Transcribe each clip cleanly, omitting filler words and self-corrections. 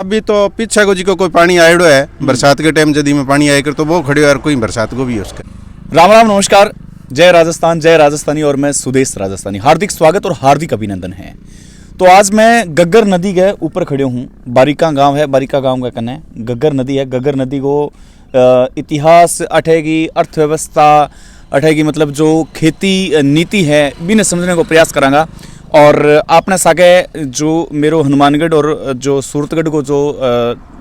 अभी तो पीछे को जी को कोई पानी आयड़ो है बरसात के टाइम जदी में पानी आए कर तो वो खड़े और कोई बरसात को भी है उसका। राम राम नमस्कार, जय राजस्थान, जय राजस्थानी और मैं सुदेश राजस्थानी। हार्दिक स्वागत और हार्दिक अभिनंदन है। तो आज मैं गग्गर नदी के ऊपर खड़े हूँ। बारिका गांव है, बारिका गांव का कन्ने गग्गर नदी है। गग्गर नदी को इतिहास अठेगी, अर्थव्यवस्था अठेगी, मतलब जो खेती नीति है बिना समझने को प्रयास करांगा। और आपने सागे जो मेरो हनुमानगढ़ और जो सूरतगढ़ को जो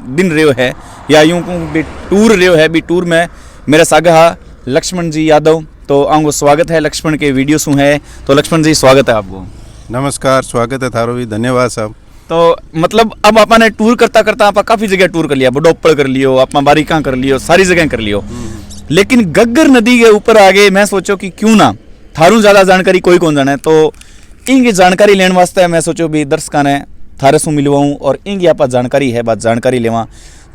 दिन रहे है या यूं को भी टूर रहे है, भी टूर में मेरे सागे हा लक्ष्मण जी यादव। तो आपको स्वागत है लक्ष्मण के वीडियो सु है। तो लक्ष्मण जी स्वागत है आपको। नमस्कार, स्वागत है थारो भी, धन्यवाद साहब। तो मतलब अब आपने टूर करता करता आप काफ़ी जगह टूर कर लिया, बडोपड़ कर लियो, आप बारिका कर लियो, सारी जगह कर लियो, लेकिन गग्गर नदी के ऊपर आगे मैं सोचो कि क्यों ना थारू ज़्यादा जानकारी कोई कौन जाने। तो इनकी जानकारी लेने वास्ते मैं सोचो भी दर्शकों ने थारे सु मिलवाऊँ और इनकी आप जानकारी है, बात जानकारी लेवा।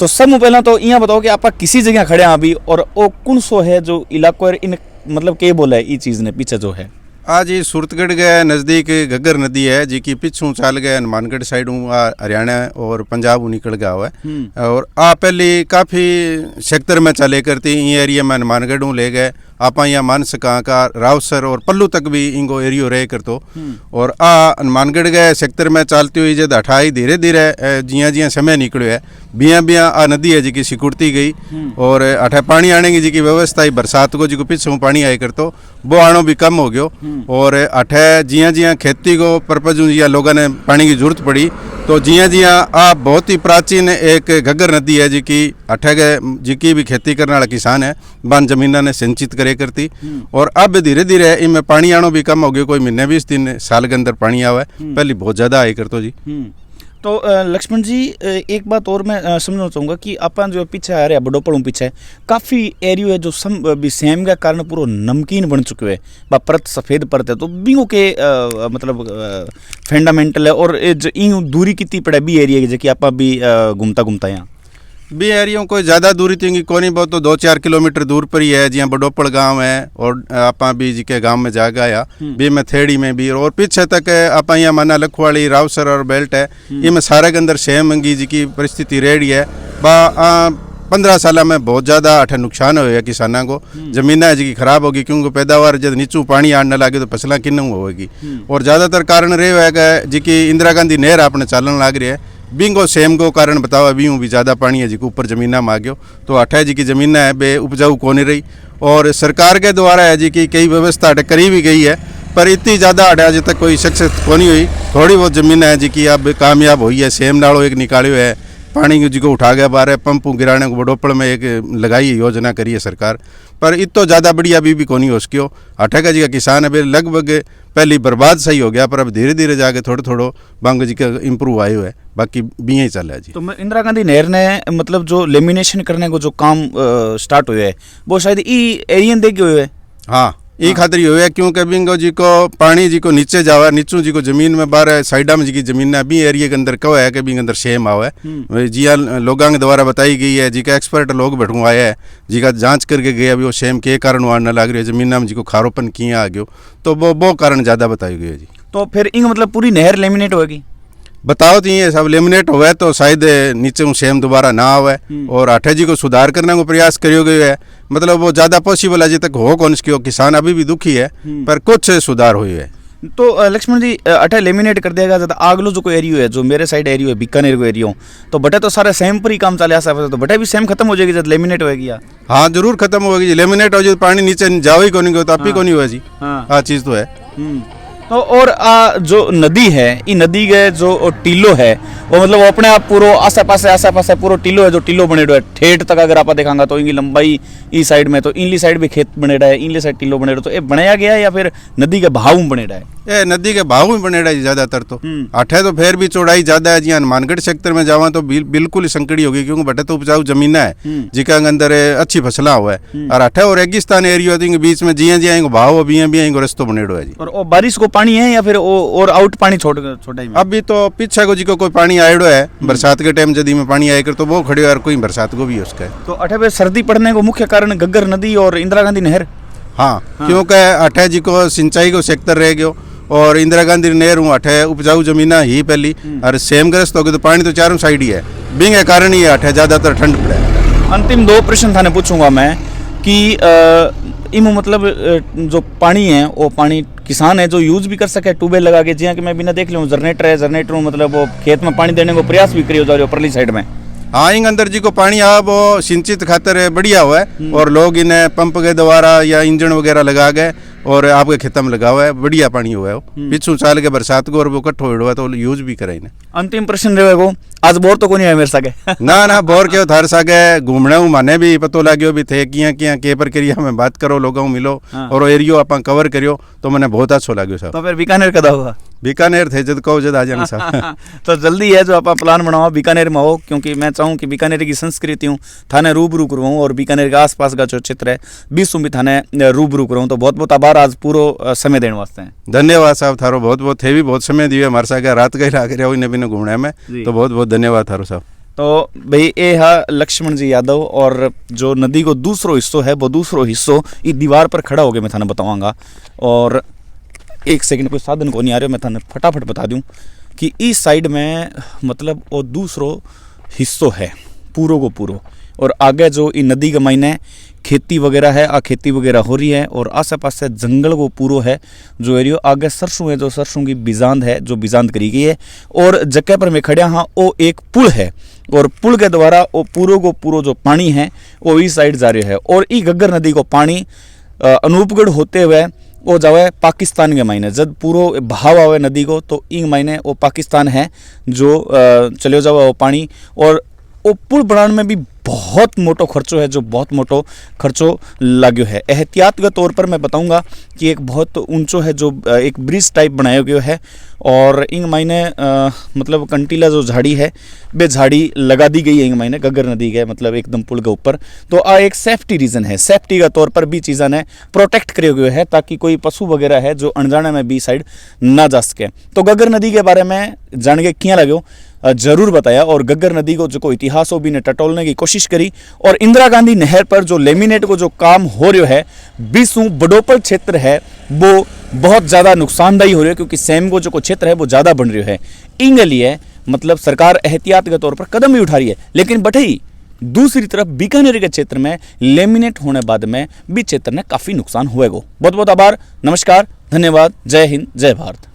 तो सब पहला तो यहाँ बताओ कि आप किसी जगह खड़े हैं अभी, और वो कौन सो है जो इलाको है, इन मतलब के बोला है ये चीज़ ने पीछे जो है। आज ये सूरतगढ़ के नज़दीक गग्गर नदी है जी की पिछू चाल गए हनुमानगढ़ साइड हरियाणा और पंजाब निकल गया हुआ है। और पहले काफ़ी सेक्टर में चले करती ये एरिया में हनुमानगढ़ ले गए आप यहाँ मान सका का रावसर और पल्लू तक भी इनको एरियो रहे कर तो। और हनुमानगढ़ गए सेक्टर में चलती हुई जब हटाई धीरे धीरे जिया जिया समय निकलो है बिया बिया नदी है जी की सिकुड़ती गई। और अठे पानी आने की जी की व्यवस्था ही बरसात को जी को पीछे पानी आए कर तो वो आनो भी कम हो गयो। और अठे जिया जिया खेती को पर्पज या लोगों ने पानी की जरूरत पड़ी तो जिया जिया बहुत ही प्राचीन एक घग्गर नदी है जी की अठे गए जी की भी खेती करने वाला किसान है बान जमीना ने सिंचित करे करती। और अब धीरे धीरे इनमें पानी आनो भी कम हो गया, कोई महीने 20 दिन साल के अंदर पानी आवे, पहले बहुत ज़्यादा आए कर तो जी। तो लक्ष्मण जी एक बात और मैं समझना चाहूँगा कि अपन जो पीछे आ रहे हैं बडोपड़ों पीछे काफ़ी एरियो है जो सेम के कारण पूरा नमकीन बन चुके हैं, परत सफ़ेद परत है। तो बींगो के मतलब फंडामेंटल है और इन दूरी कितनी पड़े बी एरिया की आप भी घूमता घूमता यहाँ बी एरियो कोई ज़्यादा दूरी थी कोनी, बहुत तो 2-4 किलोमीटर दूर पर ही है जिया बडोपड़ गांव है। और आप भी जी के गांव में जा गया बी में थेड़ी में भी और पीछे तक आप यहाँ माना लखवाड़ी रावसर और बेल्ट है, ये में सारे के अंदर सेम मंगी जी की परिस्थिति रेडी है। 15 साल में बहुत ज़्यादा अठे नुकसान हो किसानों को, जमीन है जी की खराब होगी क्योंकि पैदावार जब नीचू पानी आने लगे तो फसलें किन्न होगी। और ज़्यादातर कारण रहेगा जी की इंदिरा गांधी नहर आपने चालन लग रही है बिंगो सेम को कारण बताओ अभी भी ज़्यादा पानी है जी के ऊपर ज़मीना में आ गयो तो अठे जी की ज़मीन है बे उपजाऊ को नहीं रही। और सरकार के द्वारा है जी की कई व्यवस्था अटे करी भी गई है पर इतनी ज़्यादा अटे आज तक कोई सक्सेस को नहीं हुई। थोड़ी बहुत ज़मीन है जी की अब कामयाब हुई है, सेम नालों एक निकालियो है, पानी जी को उठा गया बारे पंप गिराने को बडोपड़ में एक लगाई योजना करी है सरकार, पर इतो ज़्यादा बढ़िया अभी भी कोनी हो सकियो। अठे का जी का किसान है लगभग पहली बर्बाद सही हो गया पर अब धीरे धीरे जाके थोड़ो थोड़ो बांग जी का इम्प्रूव आयो है, बाकी भी ही चल रहा है जी। तो इंदिरा गांधी नहर ने मतलब जो लेमिनेशन करने को जो काम स्टार्ट हुआ है वो शायद ई एरियन दे हुए है। हाँ ये खातिर ही हुआ क्योंकि बिंगो जी को पानी जी को नीचे जावा नीचू जी को जमीन में बाहर साइडा में जी की जमीन अभी एरिया के अंदर कहो है कि बिंग अंदर सेम आवा है जिया लोगों के द्वारा बताई गई है जी का एक्सपर्ट लोग बैठू आया है जी का जांच करके गए अभी वो सेम के कारण आने लग रही है जमीन में जी को खारोपन किया आ गयो तो वो कारण ज़्यादा बताई गई है जी। तो फिर इन मतलब पूरी नहर लेमिनेट होगी बताओ तो ये सब लेमिनेट हुआ है तो शायद नीचे सेम दोबारा ना आवे। और अठे जी को सुधार करने को प्रयास करियो गयो है, मतलब वो ज़्यादा पॉसिबल अजय तक हो कौन सको, किसान अभी भी दुखी है पर कुछ सुधार हुई है। तो लक्ष्मण जी अठे लेमिनेट कर देगा ज़्यादा आगलो जो कोई एरियो है जो मेरे साइड एरियो है बीकानेर को एरियो तो बटे तो सारे सेम पर ही काम चले तो बटे भी सेम खत्म हो जाएगी जब लेमिनेट होगी। हाँ जरूर खत्म होगी जी, लेमिनेट हो जाए पानी नीचे जाओ ही कोनी तो आप ही कोनी हुआ जी। हाँ चीज़ तो है। तो और जो नदी है ये नदी के जो टीलो है वो मतलब वो अपने आप पूरा आसे पासे पूरा टीलो है जो टीलो बनेडो है ठेठ तक अगर आप देखांगा तो इनकी लंबाई इस साइड में तो इनली साइड भी खेत बनेड़ा है इनली साइड टीलो बनेड़ा तो ये बनाया गया है या फिर नदी के बहाव में बनेड़ा है? ये नदी के बहाव में बनेड़ा है ज़्यादातर तो अठे तो फिर भी चौड़ाई ज़्यादा है जी। हनुमानगढ़ सेक्टर में जावा तो बिल्कुल ही संकड़ी होगी क्योंकि बटे तो उपजाऊ जमीन है जिका अंदर अच्छी फसला हुआ है और अठे और रेगिस्तान एरिया बीच में जिया जिया भाव भी रस्तो बनेड़ो है जी। और बारिश को पानी है या फिर और आउट पानी छोटा ही? अभी तो पीछे को जी को कोई पानी आयड़ो है बरसात के टाइम जदी में पानी आए कर तो वो खड़े और कोई बरसात को भी उसका है। तो अठे पे सर्दी पड़ने को मुख्य कारण गग्गर नदी और इंदिरा गांधी नहर। हाँ क्योंकि अठे जी को सिंचाई को सेक्टर रह गयो और इंदिरा गांधी नहर हूँ अठे उपजाऊ जमीना ही पहली और सेमग्रस्त हो गए तो पानी तो चारों साइड ही है बिंग के कारण ही अठे ज्यादातर ठंड पड़े। अंतिम दो प्रश्न थाने पूछूंगा मैं कि इमो मतलब जो पानी है वो पानी किसान है जो यूज भी कर सके ट्यूबवेल लगा के, जिया कि मैं बिना देख लूँ जनरेटर है, जनरेटर मतलब वो खेत में पानी देने को प्रयास भी करियो जा रहे हो परली साइड में। हाँ इंग अंदर जी को पानी आ वो सिंचित खातर बढ़िया हुआ है और लोग इन्हें पंप के द्वारा या इंजन वगैरह लगा गए और आपके खेत में लगा हुआ है, बढ़िया पानी हुआ है वो पिछू साल के बरसात को और वो कट्ठो हुआ है तो यूज भी करे इन्हें। अंतिम प्रश्न रहेगा आज बोर तो को नहीं है मेरे सागे ना बोर क्यों थार सागे घूमने माने भी पतो लाग्यो भी थे किया किया के प्रक्रिया में बात करो लोगों मिलो और एरियो आप कवर करियो तो मैंने बहुत अच्छा लाग्यो साहब। तो फिर बीकानेर कदा होगा? बीकानेर थे जद कहो जद आ जाना साहब। तो जल्दी है जो आप प्लान बनाओ बीकानेर में हो, क्योंकि मैं चाहूँ कि बीकानेर की संस्कृति हूँ थाने रूबरू करवाऊँ और बीकानेर के आसपास का जो क्षेत्र है बीसों भी थाने रूबरू करवाऊँ। तो बहुत बहुत आभार आज पूरा समय देने वास्ते। धन्यवाद साहब थारो बहुत बहुत थे भी बहुत समय दिए हमारे साथ रात गई लाग रहे हो इन्हें बिना घूमने में तो बहुत बहुत धन्यवाद थारो साहब। तो भाई ये है लक्ष्मण जी यादव और जो नदी को दूसरो हिस्सो है वो दूसरो हिस्सो इस दीवार पर खड़ा हो गया मैं थाने बताऊंगा और एक सेकंड कोई साधन को नहीं आ रहा मैं थाने फटाफट बता दूं कि इस साइड में मतलब वो दूसरो हिस्सो है पूरो को पूरो और आगे जो इ नदी के मायने खेती वगैरह है आ खेती वगैरह हो रही है और आसे पास जंगल को पूरो है जो एरियो आगे सरसों है जो सरसों की बिजांद है जो बिजांद करी गई है और जगह पर मैं खड़ा हाँ वो एक पुल है और पुल के द्वारा वो पूरो को पूरो जो पानी है वो इस साइड जा रहा है और ई घग्गर नदी को पानी अनूपगढ़ होते हुए वो जावे पाकिस्तान के मायने जब पूरो बहाव आवे नदी को तो इन मायने वो पाकिस्तान है जो चले जावे वो पानी और वो पुल बनाने में भी बहुत मोटो खर्चो है जो बहुत मोटो खर्चो लाग्यो है। एहतियात के तौर पर मैं बताऊंगा कि एक बहुत ऊंचो है जो एक ब्रिज टाइप बनाया गया है और इन मायने मतलब कंटीला जो झाड़ी है बे झाड़ी लगा दी गई है इन मायने घग्गर नदी के मतलब एकदम पुल के ऊपर। तो आ एक सेफ्टी रीजन है, सेफ्टी के तौर पर भी चीज़ा ने प्रोटेक्ट करे हुए है ताकि कोई पशु वगैरह है जो अनजाने में भी साइड ना जा सके। तो घग्गर नदी के बारे में जान के क्या लगे जरूर बताया और घग्गर नदी को जो इतिहास हो भी ने टटोलने की कोशिश करी और इंदिरा गांधी नहर पर जो लेमिनेट को जो काम हो रहा है बीसू बडोपल क्षेत्र है वो बहुत ज़्यादा नुकसानदायी हो रहा है क्योंकि सेम को जो क्षेत्र है वो ज़्यादा बन रहा है। इंगे लिए मतलब सरकार एहतियात के तौर पर कदम भी उठा रही है लेकिन बटई दूसरी तरफ बीकानेर के क्षेत्र में लेमिनेट होने बाद में भी क्षेत्र ने काफ़ी नुकसान हुएगा। बहुत बहुत आभार, नमस्कार, धन्यवाद, जय हिंद, जय भारत।